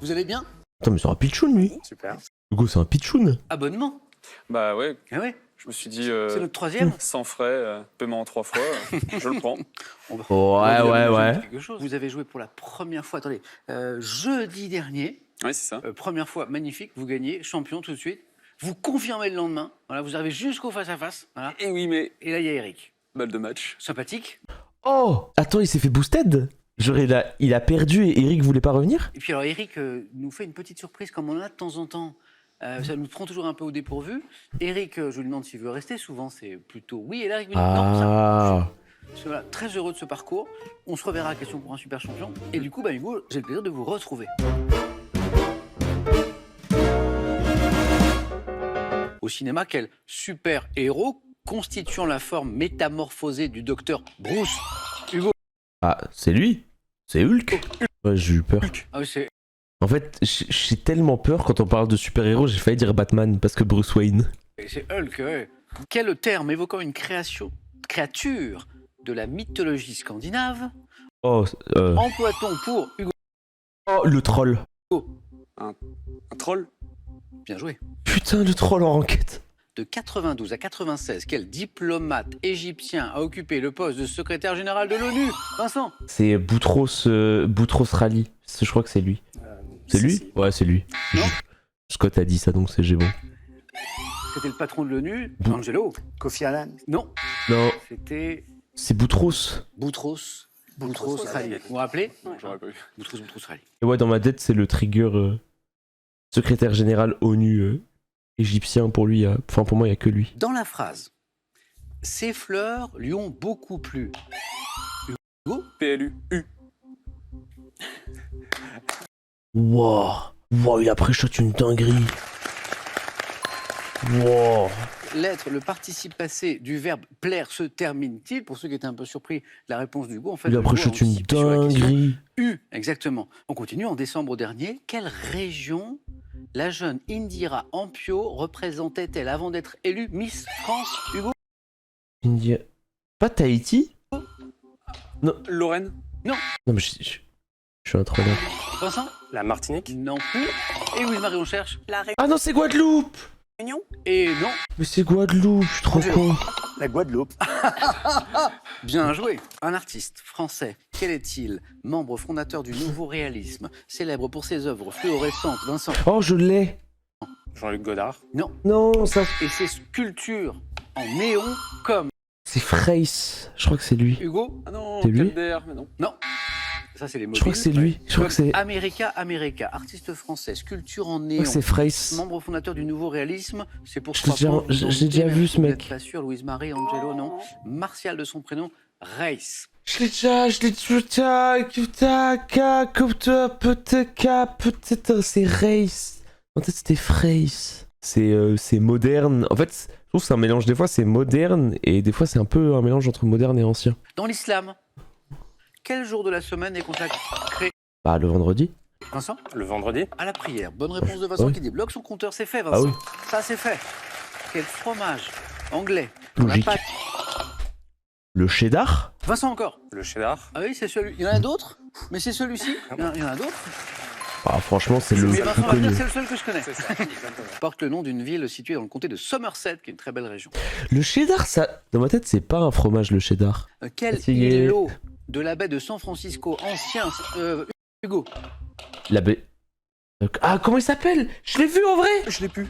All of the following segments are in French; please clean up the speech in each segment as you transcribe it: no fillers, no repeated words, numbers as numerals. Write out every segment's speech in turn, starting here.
Vous allez bien? Attends, mais c'est un pitchoun, lui. Super. Hugo, c'est un pitchoun. Abonnement? Bah ouais, Ah ouais? je me suis dit, C'est notre troisième? sans frais, paiement en 3 fois, je le prends. Ouais. Quelque chose. Vous avez joué pour la première fois, attendez, jeudi dernier. Oui, c'est ça. Première fois, magnifique, vous gagnez, champion tout de suite. Vous confirmez le lendemain. Voilà, vous arrivez jusqu'au face-à-face. Voilà. Et oui, mais Et là, il y a Eric. balle de match. Sympathique. Oh, attends, il s'est fait boosted. Genre, il a perdu et Eric voulait pas revenir. Et puis alors, Eric nous fait une petite surprise comme on en a de temps en temps. Ça nous prend toujours un peu au dépourvu. Eric, je lui demande s'il veut rester. Souvent, c'est plutôt oui. Et là, Eric me dit non, ça. Je suis voilà, très heureux de ce parcours. On se reverra à Question pour un super champion. Et du coup, bah, Hugo, j'ai le plaisir de vous retrouver. Au cinéma, quel super héros constituant la forme métamorphosée du docteur Bruce. Hugo. Ah, c'est lui. C'est Hulk. Ouais, j'ai eu peur. Ah oui, c'est... En fait, j'ai tellement peur quand on parle de super-héros, j'ai failli dire Batman parce que Bruce Wayne. C'est Hulk, ouais. Quel terme évoquant une créature de la mythologie scandinave Oh, emploie-t-on pour Hugo? oh, le troll. Un troll. Bien joué. Putain, le troll en enquête. De 92 à 96, quel diplomate égyptien a occupé le poste de secrétaire général de l'ONU? Vincent? C'est Boutros Rally. Je crois que c'est lui. C'est lui? Ouais, c'est lui. Non. Scott a dit ça, donc c'est bon. C'était le patron de l'ONU, Angelo. Kofi Annan. Non, Non, c'était c'est Boutros. Boutros Ghali. Vous vous rappelez? Non, j'aurais pas eu. Boutros Ghali. Et ouais, dans ma tête, c'est le trigger secrétaire général ONU égyptien. Pour lui, enfin pour moi, il n'y a que lui. Dans la phrase, ces fleurs lui ont beaucoup plu. Hugo? PLU. U. Wow, il a pré-shot une dinguerie. Wow. L'être, le participe passé du verbe plaire se termine-t-il? Pour ceux qui étaient un peu surpris de la réponse d'Hugo, en fait, Il a Hugo pré-shot une anticipe sur la question. dinguerie. Exactement. On continue. En décembre dernier, quelle région la jeune Indira Ampio représentait-elle avant d'être élue Miss France? Hugo? India. Pas Tahiti? Lorraine. Non, mais je suis un trolleur. Vincent? La Martinique. Non plus. Et oui, Marie, on cherche. Ah non, c'est Guadeloupe. Et non. Mais c'est Guadeloupe, je suis trop con. La Guadeloupe. Bien joué. Un artiste français. Quel est-il? Membre fondateur du nouveau réalisme, célèbre pour ses œuvres fluorescentes. Vincent? Oh, je l'ai. Jean-Luc Godard. Non. Non, ça. Et ses sculptures en néon comme C'est Freys. Je crois que c'est lui. Hugo? Ah non, C'est lui Calder, mais non. Non. Ça, c'est les mobiles. Je crois que c'est lui. Je crois que c'est. America, artiste français, sculpture en Je néon. crois que c'est Freys. Membre fondateur du nouveau réalisme, c'est pour Je l'ai déjà- j'ai déjà vu, ce mec. Pas sûr, Louise Marie, Angelo, non. Martial de son prénom, Reis. Je l'ai déjà. Peut-être c'est Reis. En fait, c'était Freys. C'est moderne. En fait, je trouve que c'est un mélange. Des fois, c'est moderne et des fois, c'est un peu un mélange entre moderne et ancien. Dans l'islam, quel jour de la semaine est consacré, Bah, le vendredi. Vincent? Le vendredi. À la prière. Bonne réponse de Vincent Oui. qui débloque son compteur, c'est fait, Vincent. Ah oui. Ça, c'est fait. Quel fromage anglais pour la Logique. pâte? Le cheddar. Vincent encore. Le cheddar. Ah oui, c'est celui. Il y en a d'autres, mais c'est celui-ci. Il y en a d'autres. Ah, franchement, c'est le Mais plus Vincent va dire connu. c'est le seul que je connais. C'est ça, exactement. Porte le nom d'une ville située dans le comté de Somerset, qui est une très belle région. Le cheddar, ça. Dans ma tête, c'est pas un fromage, le cheddar. Quel Essayez. îlot de la baie de San Francisco ancien Hugo? La baie. Ah, comment il s'appelle? Je l'ai vu en vrai. Je l'ai plus.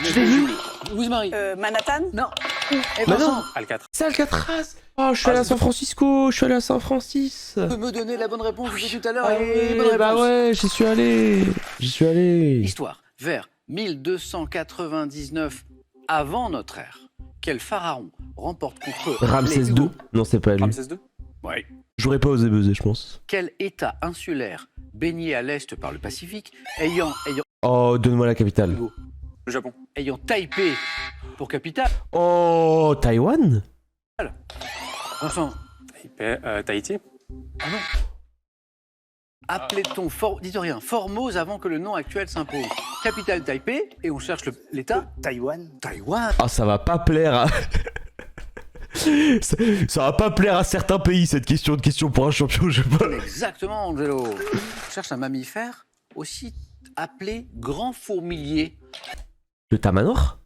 Je l'ai vu. Louise Marie? Manhattan? Non. Et Bah Vincent, non. Alcatraz. C'est Alcatraz. Oh, je suis allé à San Francisco. Je suis allé à San Francisco. tu peux me donner la bonne réponse de tout à l'heure? Ah et ouais, bonne réponse. bah ouais, j'y suis allé. J'y suis allé. Histoire. Vers 1299 avant notre ère, quel pharaon remporte contre Ramsès les II. Hugo? Non, c'est pas lui. Ramsès II. Oui. J'aurais pas osé buzzer, je pense. Quel État insulaire baigné à l'est par le Pacifique ayant Oh, donne-moi la capitale. Hugo, Le Japon. ayant Taipei pour capitale? Oh, Taïwan. Vincent? Tahiti. Ah non. Appelait-on dites rien, Formose avant que le nom actuel s'impose. Capitale Taipei, et on cherche l'État Taïwan. Taïwan. Ah, ça va pas plaire à. ça va pas plaire à certains pays, cette question pour un champion, je sais pas. Exactement, Angelo. On cherche un mammifère aussi appelé grand fourmilier? Le tamanoir?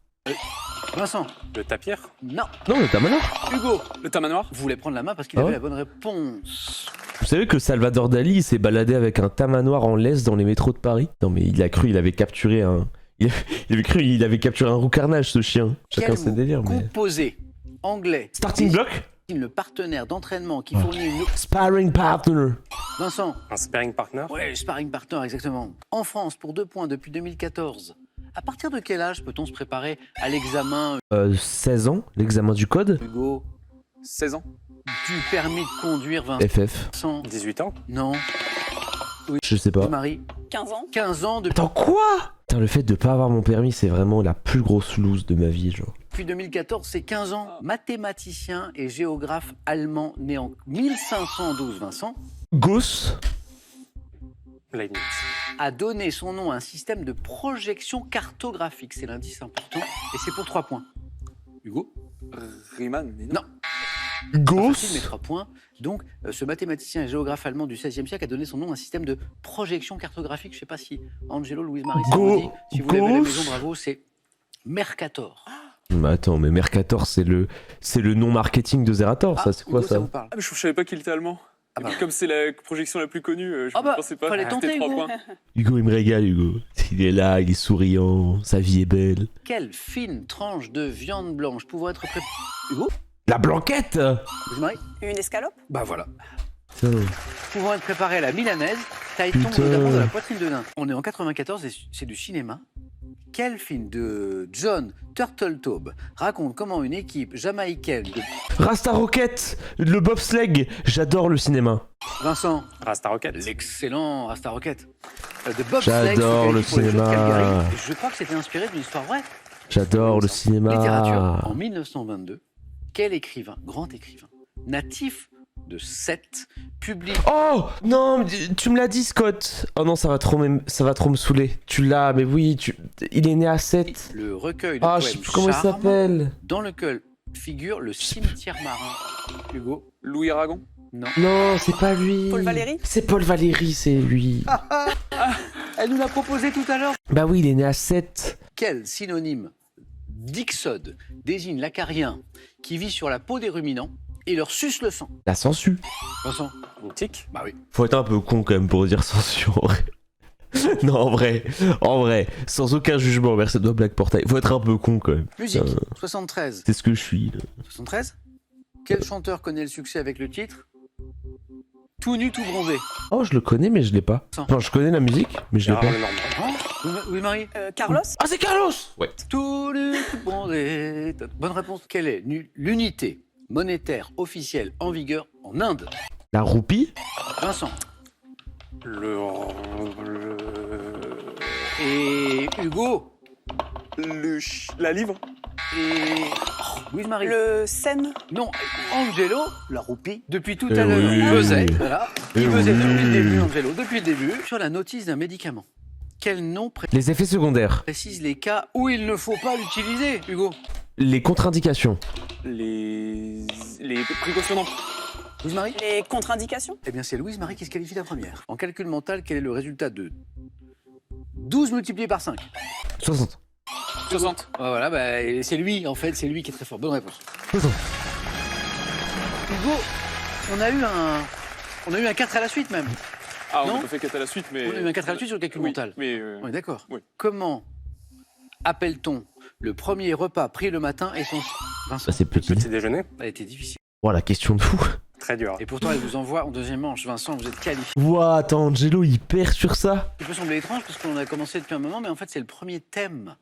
Vincent? Le tapir. Non. Non, le tamanoir. Hugo? Le tamanoir. Vous voulez prendre la main parce qu'il Ah avait ouais. la bonne réponse. Vous savez que Salvador Dali il s'est baladé avec un tamanoir en laisse dans les métros de Paris? Non mais il a cru il avait capturé un... Il avait cru il avait capturé un roux carnage ce chien. Chacun Quel ses mot délires mais... composé anglais Starting block? désigne le partenaire d'entraînement qui Ah. fournit une... Sparring partner. Vincent? Un sparring partner. Ouais, sparring partner, exactement. En France, pour 2 points depuis 2014, à partir de quel âge peut-on se préparer à l'examen, 16 ans, l'examen du code? Hugo, 16 ans. du permis de conduire, FF. Vincent? 18 ans. Non. Je sais pas. Marie? 15 ans. 15 ans Attends, quoi? Putain, le fait de pas avoir mon permis, c'est vraiment la plus grosse loose de ma vie, genre. depuis 2014, c'est 15 ans. Mathématicien et géographe allemand né en 1512, Vincent, Gauss? Leibniz. a donné son nom à un système de projection cartographique. C'est l'indice important et c'est pour 3 points. Hugo? Riemann, mais non. Non. Facile, mais Gauss? 3 points. Donc, ce mathématicien et géographe allemand du XVIe siècle a donné son nom à un système de projection cartographique. Je ne sais pas si Angelo, Louise-Marie, ça vous dit. Si vous l'avez à la Gauss. maison, bravo, c'est Mercator. Mais attends, mais Mercator, c'est le nom marketing de Zerator, ça, c'est quoi Hugo, ça? vous parle. Ah, mais je savais pas qu'il était allemand. Ah bah. Comme c'est la projection la plus connue, je Ah bah, pensais pas. fallait C'était tenter, 3 Hugo. points. Hugo, il me régale, Hugo. Il est là, il est souriant, sa vie est belle. Quelle fine tranche de viande blanche pouvant être préparée. Hugo? La blanquette! Louise-Marie? Une escalope. Bah voilà. Putain. Pouvant être préparée à la milanaise, taille tombe Putain. notamment de la poitrine de nain. On est en 94 et c'est du cinéma. Quel film de John Turteltaub raconte comment une équipe jamaïcaine de Rasta Rocket, le bobsleigh, j'adore le cinéma. Vincent, Rasta Rocket. l'excellent Rasta Rocket, de bobsleigh J'adore le pour les Jeux de cinéma. Calgary. Je crois que c'était inspiré d'une histoire vraie. J'adore le cinéma. Littérature. En 1922, quel écrivain, grand écrivain, natif de Sète, publie... Oh non, mais tu me l'as dit, Scott. Oh non, ça va trop me saouler. Tu l'as, mais oui, il est né à 7. le recueil de Ah, poèmes je sais plus comment il Charme, s'appelle. dans lequel figure le cimetière marin. Hugo? Louis Aragon. Non. Non, c'est pas lui. Paul Valéry. C'est Paul Valéry, c'est lui. Elle nous l'a proposé tout à l'heure. Bah oui, il est né à 7. Quel synonyme d'ixode désigne l'acarien qui vit sur la peau des ruminants et leur suce le sang? La sangsue. Vincent? Une tique. Bah oui. Faut être un peu con quand même pour dire sangsue en vrai. Non, en vrai, sans aucun jugement envers cette blague portail. Faut être un peu con quand même. Musique, Putain, 73. c'est ce que je suis là. 73? Quel chanteur connaît le succès avec le titre Tout nu, tout bronzé? Oh, je le connais, mais je l'ai pas. Enfin, je connais la musique, mais je l'ai Gérard pas. Lenormand. Oui, Marie? Carlos. Ah, c'est Carlos. Ouais. Tout nu, tout bronzé. Bonne réponse. Quelle est l'unité monétaire officielle en vigueur en Inde? La roupie. Vincent? Le- Et Hugo? La livre. Et Louise-Marie? Le Seine. Non, Angelo, la roupie, depuis tout Eh à l'heure, oui. il buzzait, voilà. Eh Il buzzait depuis le oui. début, Angelo, depuis le début, sur la notice d'un médicament. Quel nom Les effets secondaires. précise les cas où il ne faut pas l'utiliser, Hugo? Les contre-indications. Les précautions d'emploi. Louise-Marie? Les contre-indications. Eh bien, c'est Louise-Marie qui se qualifie la première. En calcul mental, quel est le résultat de 12 multiplié par 5? 60. 60. Voilà, bah, c'est lui, en fait, c'est lui qui est très fort. Bonne réponse. 60. Hugo, on a eu un 4 à la suite même. Ah, on Non. n'a pas fait 4 à la suite, mais. On a eu un 4 à la suite sur le calcul Oui, mental. Mais. On est d'accord. Oui. Comment appelle-t-on le premier repas pris le matin et son... Vincent, Ça, c'est petit. Petit déjeuner. ça a été difficile. Oh, la question de fou. Très dur. Et pourtant, elle vous envoie en deuxième manche. Vincent, vous êtes qualifié. Ouah, attends, Angelo, il perd sur ça. Ça peut sembler étrange parce qu'on a commencé depuis un moment, mais en fait, c'est le premier thème.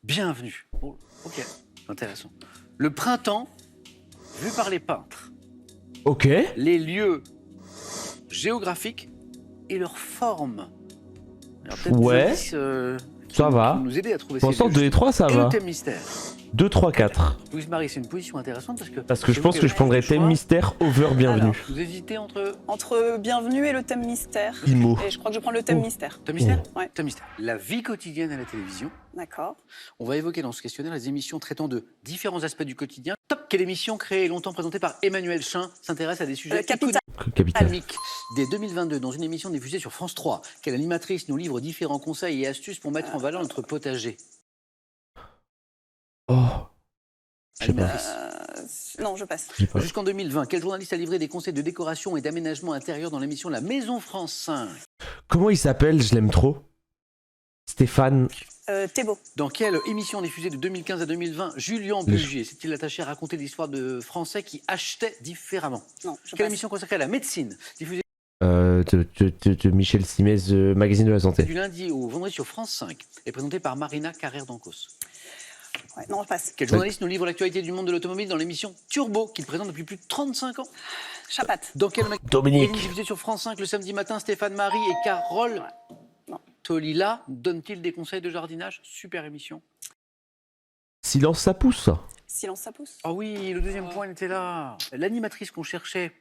Bienvenue. Oh, ok, intéressant. Le printemps, vu par les peintres. Ok. Les lieux géographiques et leurs formes. Alors, peut-être Ouais. des indices, qui Ça va. nous aider à trouver Pour ces l'instant, lieux. 2 et 3, ça Et va. le thème mystère. 2, 3, 4. Louise-Marie, c'est une position intéressante Parce que je pense que je prendrais thème mystère over bienvenue. Alors, vous hésitez Entre Bienvenue et le thème mystère. Imo. Et je crois que je prends le thème Oh. mystère. thème mystère Ouais. Thème mystère. La vie quotidienne à la télévision. D'accord. On va évoquer dans ce questionnaire les émissions traitant de différents aspects du quotidien. Top, quelle émission créée et longtemps présentée par Emmanuel Chin s'intéresse à des sujets Capital. capitale. Almic, dès 2022, dans une émission diffusée sur France 3, quelle animatrice nous livre différents conseils et astuces pour mettre en valeur notre potager? Oh, je sais pas. Animatrice. Non, je passe. Je sais pas. Jusqu'en 2020, quel journaliste a livré des conseils de décoration et d'aménagement intérieur dans l'émission La Maison France 5? Comment il s'appelle? Je l'aime trop. Stéphane. Thébault. Dans quelle émission diffusée de 2015 à 2020, Julien Bugier s'est-il attaché à raconter l'histoire de Français qui achetaient différemment? Non, je Quelle passe. émission consacrée à la médecine, diffusée De Michel Simès, Magazine de la Santé. du lundi au vendredi sur France 5 et présentée par Marina Carrère-Dancos? Ouais, non, je passe. Quel journaliste nous livre l'actualité du monde de l'automobile dans l'émission Turbo, qu'il présente depuis plus de 35 ans? Chapat. Dans quel Dominique. diffusée sur France 5 le samedi matin, Stéphane Marie et Carole Non. Tolila donnent-ils des conseils de jardinage? Super émission. Silence, ça pousse. Silence, ça pousse. Ah oui, le deuxième point il était là. L'animatrice qu'on cherchait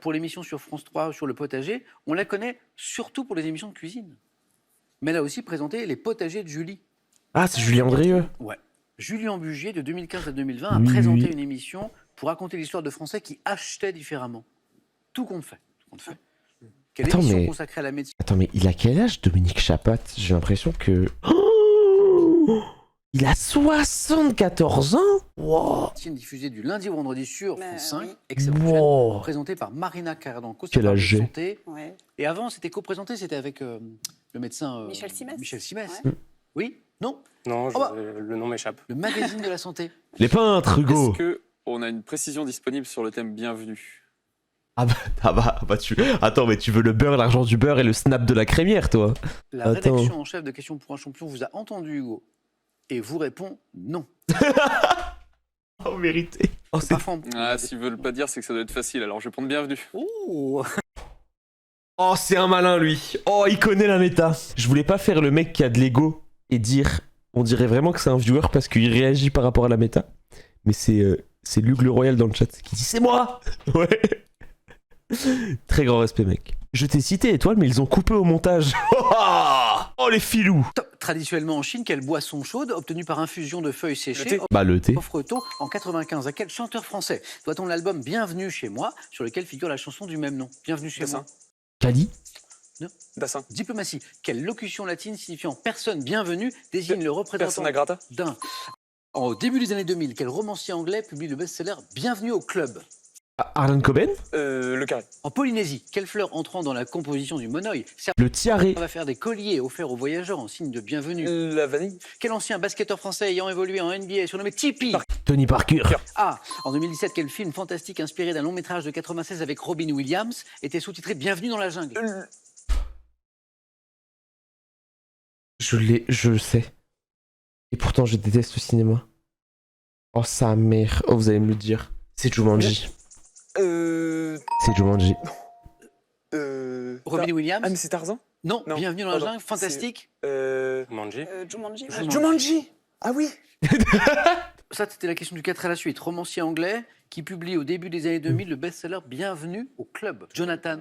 pour l'émission sur France 3 sur le potager, on la connaît surtout pour les émissions de cuisine. Mais elle a aussi présenté les potagers de Julie. Ah, c'est Julien Andrieux. Ouais. Julien Bugier, de 2015 à 2020, a Oui, présenté oui. une émission pour raconter l'histoire de Français qui achetaient différemment. Tout compte fait. Tout compte fait. Quelle Attends, émission mais- consacrée à la médecine? Attends, mais il a quel âge, Dominique Chapat? J'ai l'impression que... Oh, il a 74 ans. Wow. Diffusée du lundi au vendredi sur Mais France 5. oui. Excellente chaîne. Wow. Présentée par Marina Carrère-Dancos. Quel qui parle de âge j'ai? santé. Ouais. Et avant, c'était co-présenté, c'était avec le médecin Michel Simès. Michel Simès. Ouais. Oui? Non? Non, Oh bah. le nom m'échappe. Le magazine de la santé. Les peintres, Hugo. Est-ce que on a une précision disponible sur le thème bienvenue? Tu... Attends, mais tu veux le beurre, l'argent du beurre et le snap de la crémière, toi? La Attends. rédaction en chef de Questions pour un champion vous a entendu, Hugo, et vous répond non. Oh, mérité. Oh, c'est... Parfois, Ah, s'ils veulent pas dire, c'est que ça doit être facile, alors je vais prendre bienvenue. Oh. Oh, c'est un malin, lui. Oh, il connaît la méta. Je voulais pas faire le mec qui a de l'ego et dire... On dirait vraiment que c'est un viewer parce qu'il réagit par rapport à la méta. Mais c'est Luc le Royal dans le chat qui dit c'est moi. Ouais. Très grand respect, mec. Je t'ai cité étoile, mais ils ont coupé au montage. Oh, les filous. Traditionnellement en Chine, quelle boisson chaude obtenue par infusion de feuilles séchées Bah, le thé. offre tôt en 95 à quel chanteur français doit-on l'album Bienvenue chez moi, sur lequel figure la chanson du même nom? Bienvenue chez Dassin. moi. Cali. Dassin. Diplomatie. Quelle locution latine signifiant personne bienvenue désigne le représentant Persona grata. d'un. Au début des années 2000, quel romancier anglais publie le best-seller Bienvenue au club? Arlan Coben. Le carré. En Polynésie, quelle fleur entrant dans la composition du monoï Le tiaré. va faire des colliers offerts aux voyageurs en signe de bienvenue? La vanille. Quel ancien basketteur français ayant évolué en NBA est surnommé Tipeee? Tony Parker. Ah, en 2017, quel film fantastique inspiré d'un long métrage de 96 avec Robin Williams était sous-titré Bienvenue dans la jungle? Je le sais. Et pourtant, je déteste le cinéma. Oh, sa mère. Oh, vous allez me le dire. C'est Jumanji. C'est Jumanji. Robin Williams? Ah, mais c'est Tarzan? Non, non, Bienvenue dans la pardon, jungle, fantastique. Jumanji. Jumanji. Jumanji. Ah oui. Ça, c'était la question du 4 à la suite. Romancier anglais qui publie au début des années 2000 le best-seller Bienvenue au club. Jonathan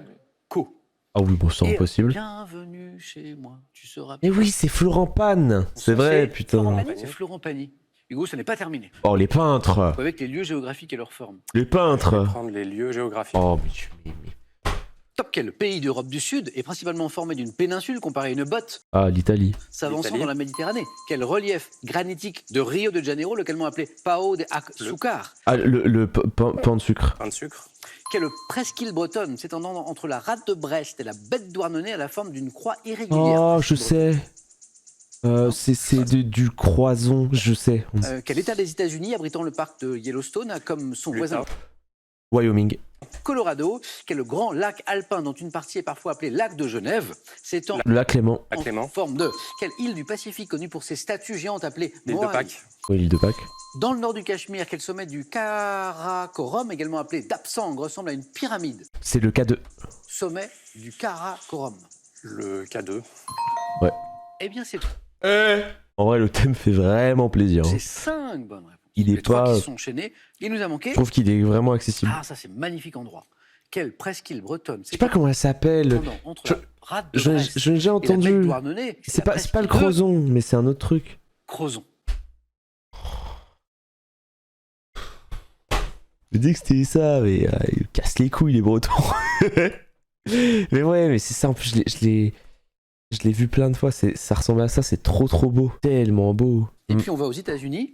Coe. Ah oui, bon, c'est Et impossible. Bienvenue chez moi, tu seras... Mais oui, c'est Florent Pan. C'est vrai, putain. Florent Pagny. C'est Florent Pagny. Hugo, ce n'est pas terminé. Oh, les peintres. Avec les lieux géographiques et leur forme. Les peintres. Prendre les lieux géographiques. Oh, mais... Top, quel pays d'Europe du Sud est principalement formé d'une péninsule comparée à une botte Ah, l'Italie. s'avançant L'Italie. dans la Méditerranée? Quel relief granitique de Rio de Janeiro, localement appelé Pao de Açúcar? Ah, le pain de sucre. Pain de sucre. Quelle presqu'île bretonne s'étendant entre la rade de Brest et la baie de Douarnenez à la forme d'une croix irrégulière? Oh, je sais. C'est du croison, je sais. Quel état des États-Unis abritant le parc de Yellowstone a comme son Utah. voisin Wyoming. Colorado? Quel grand lac alpin dont une partie est parfois appelée lac de Genève s'étend Le lac Clément. La en Clément. forme de... Quelle île du Pacifique connue pour ses statues géantes appelées L'île de Moai? Pâques. Oui, l'île de Pâques. Dans le nord du Cachemire, quel sommet du Karakorum, également appelé Dapsang, ressemble à une pyramide? C'est le K2. Sommet du Karakorum. Le K2. Eh bien, c'est tout. En vrai, le thème fait vraiment plaisir. Hein. C'est 5 bonnes réponses. Il est Les trois pas... qui sont enchaînés. Il nous a manqué... Je trouve qu'il est vraiment accessible. Ah, ça, c'est magnifique endroit. Quelle presqu'île bretonne? Je sais pas comment elle s'appelle. Entre Je- la rade de Je Brest l'ai déjà et la baie de entendu. Douarnenez, C'est la pas le presqu'île de Crozon, mais c'est un autre truc. Crozon. Je dis que c'était ça, mais il casse les couilles les Bretons. Mais ouais, mais c'est ça, en plus, je l'ai vu plein de fois, ça ressemble à ça, c'est trop trop beau. Tellement beau. Et puis on va aux États-Unis.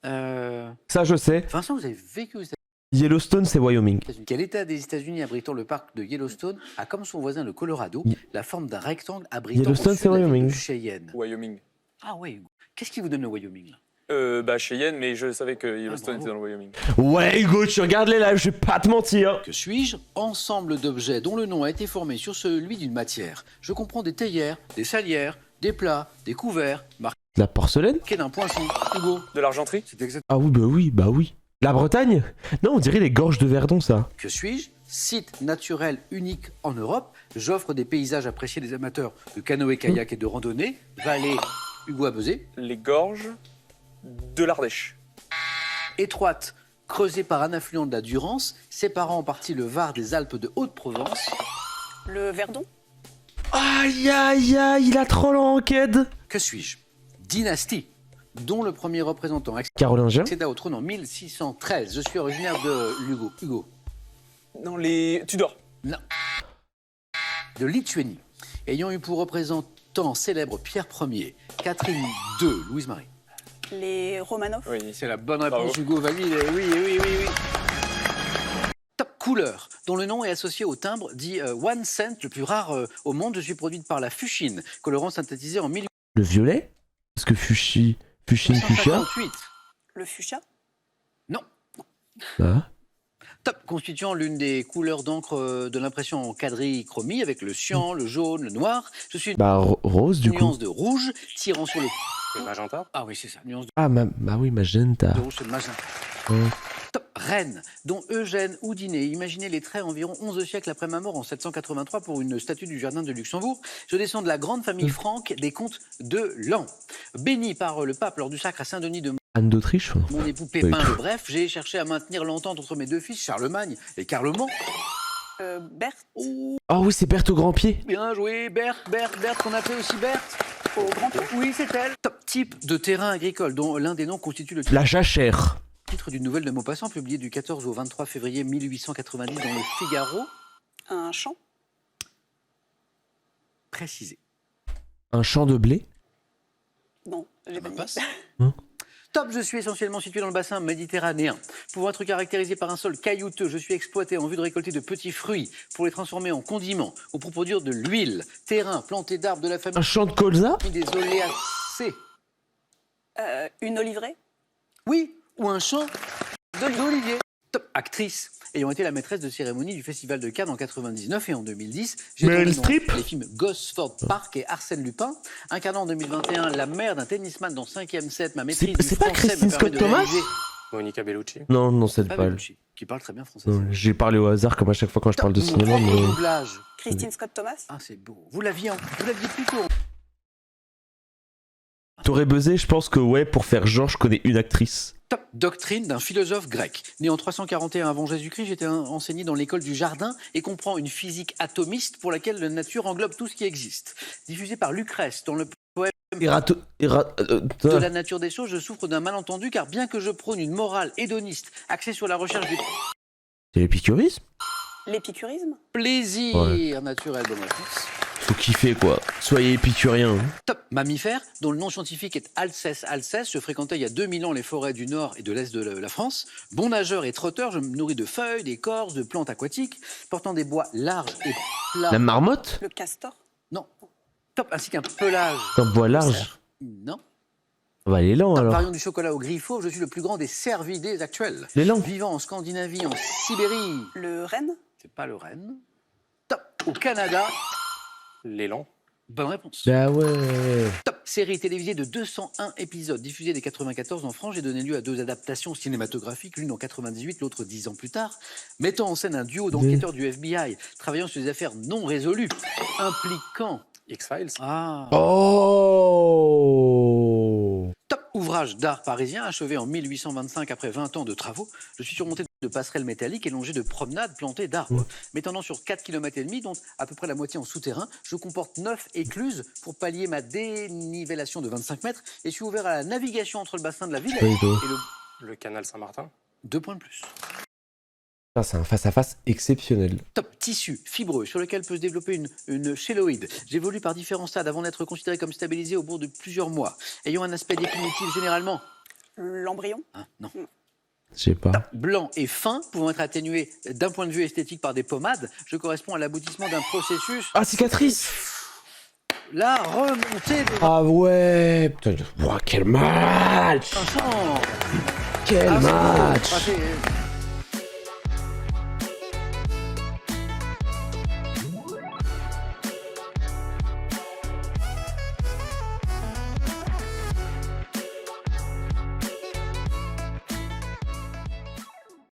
Ça, je sais. Vincent, vous avez vécu aux États-Unis. Yellowstone, c'est Wyoming. Quel état des États-Unis abritant le parc de Yellowstone a comme son voisin le Colorado la forme d'un rectangle abritant Yellowstone, au sud c'est la ville de Wyoming. Cheyenne. Wyoming. Ah ouais, Hugo. Qu'est-ce qui vous donne le Wyoming là? Bah Cheyenne, mais je savais que Yellowstone bravo. était dans le Wyoming. Ouais, Hugo, tu regardes les lives, je vais pas te mentir. Que suis-je? Ensemble d'objets dont le nom a été formé sur celui d'une matière. Je comprends des théières, des salières, des plats, des couverts, La porcelaine? marqués d'un poinçon. Hugo, De l'argenterie? c'est exact. Ah oui, bah oui. La Bretagne? Non, on dirait les gorges de Verdon, ça. Que suis-je? Site naturel unique en Europe. J'offre des paysages appréciés des amateurs de canoë-kayak et de randonnée. Vallée, Hugo a buzzé. Les gorges de l'Ardèche. Étroite, creusée par un affluent de la Durance, séparant en partie le Var des Alpes de Haute-Provence. Le Verdon. Aïe, aïe, aïe, il a trop l'enquête. Que suis-je? Dynastie, dont le premier représentant Carolingien? accéda au trône en 1613. Je suis originaire de Hugo. Hugo. Non, les Tudors. Non. De Lituanie, ayant eu pour représentant célèbre Pierre Ier, Catherine II, Louise-Marie. Les Romanov. Oui. C'est la bonne réponse, Bravo. Hugo valide. Oui. Top couleur, dont le nom est associé au timbre dit one cent, le plus rare au monde. Je suis produite par la fuchsine, colorant synthétisé en Le violet? Parce que fuchsia. 1858. Le fuchsia. Non. Ah. Top, constituant l'une des couleurs d'encre de l'impression en quadrichromie avec le cyan, le jaune, le noir. Je suis Bah, rose, du une coup. nuance de rouge, tirant sur le... Le magenta. Ah oui, c'est ça, nuance Ah, bah oui, magenta. de rouge, c'est le magenta. Ouais. Top, Rennes, dont Eugène Houdinet imaginait les traits environ 11 siècles après ma mort en 783 pour une statue du jardin de Luxembourg. Je descends de la grande famille franque des comtes de Lan. Béni par le pape lors du sacre à Saint-Denis de Anne d'Autriche? mon époux Pépin Oui. le Bref, j'ai cherché à maintenir l'entente entre mes deux fils, Charlemagne et Carloman. Berthe. Ah oui, c'est Berthe au grand pied. Bien joué, Berthe, qu'on appelait aussi Berthe. Au Grand Pont. Oui, c'est elle. Top type de terrain agricole, dont l'un des noms constitue le La jachère. titre d'une nouvelle de Maupassant, publiée du 14 au 23 février 1890 dans le Figaro. Un champ. Précisé. Un champ de blé. Non, j'ai pas dit. Passe. Hein? Top, je suis essentiellement situé dans le bassin méditerranéen. Pouvant être caractérisé par un sol caillouteux, je suis exploité en vue de récolter de petits fruits pour les transformer en condiments ou pour produire de l'huile. Terrain planté d'arbres de la Un famille champ de colza. des oléacées. Une oliveraie. Oui, ou un champ d'olivier. Top, actrice. Ayant été la maîtresse de cérémonie du Festival de Cannes en 99 et en 2010, j'ai Meryl tourné dans Streep. les films Gosford Park et Arsène Lupin. Incarnant en 2021 la mère d'un tennisman dans 5e set, ma maîtrise du C'est pas français Christine me permet de Scott Thomas réaliser... Monica Bellucci. Non, c'est Pas pas elle. Bellucci, qui parle très bien français. Non, j'ai parlé au hasard comme à chaque fois quand je parle de Mon cinéma. propre Mais... doublage. Christine Scott Thomas. Ah, c'est beau. Vous l'aviez plus tôt. T'aurais buzzé, je pense que ouais, pour faire genre, je connais une actrice. Top doctrine d'un philosophe grec. Né en 341 avant Jésus-Christ, j'étais enseigné dans l'école du jardin et comprend une physique atomiste pour laquelle la nature englobe tout ce qui existe. Diffusé par Lucrèce dans le poème de la nature des choses, je souffre d'un malentendu car bien que je prône une morale hédoniste axée sur la recherche du C'est l'épicurisme? L'épicurisme. plaisir Ouais. naturel, bonne réponse. Faut kiffer quoi. Soyez épicurien. Top mammifère, dont le nom scientifique est Alcès alcès. Je fréquentais il y a 2000 ans les forêts du nord et de l'est de la France. Bon nageur et trotteur, je me nourris de feuilles, d'écorces, de plantes aquatiques, portant des bois larges et plats. La marmotte? Le castor. Non. Top, ainsi qu'un pelage. Un bois large. Non. Bah l'élan Top, alors. variant du chocolat au griffo, je suis le plus grand des cervidés actuels. L'élan. Vivant en Scandinavie, en Sibérie. Le renne. C'est pas le renne. Top, au Canada. L'élan. Bonne réponse. Bah ouais. Top, série télévisée de 201 épisodes, diffusée dès 94 en France. J'ai donné lieu à 2 adaptations cinématographiques, l'une en 98, l'autre 10 ans plus tard, mettant en scène un duo d'enquêteurs du FBI travaillant sur des affaires non résolues, impliquant... X-Files. Ah. Oh. Top ouvrage d'art parisien achevé en 1825 après 20 ans de travaux. Je suis surmonté de passerelles métalliques et longé de promenades plantées d'arbres. M'étendant sur 4,5 km, dont à peu près la moitié en souterrain, je comporte 9 écluses pour pallier ma dénivellation de 25 mètres et suis ouvert à la navigation entre le bassin de la ville Oui, toi. et le... Le canal Saint-Martin. 2 points de plus. Putain, c'est un face-à-face exceptionnel. Top, tissu, fibreux, sur lequel peut se développer une chelloïde. J'évolue par différents stades avant d'être considéré comme stabilisé au bout de plusieurs mois. Ayant un aspect définitif généralement... L'embryon. Hein, non. Je sais pas. Blanc et fin, pouvant être atténué d'un point de vue esthétique par des pommades, je corresponds à l'aboutissement d'un processus. Ah, cicatrice! La remontée de Ah ouais! Putain, ouah, quel match! Vincent. Quel Ah, c'est beau. match! Ah, c'est-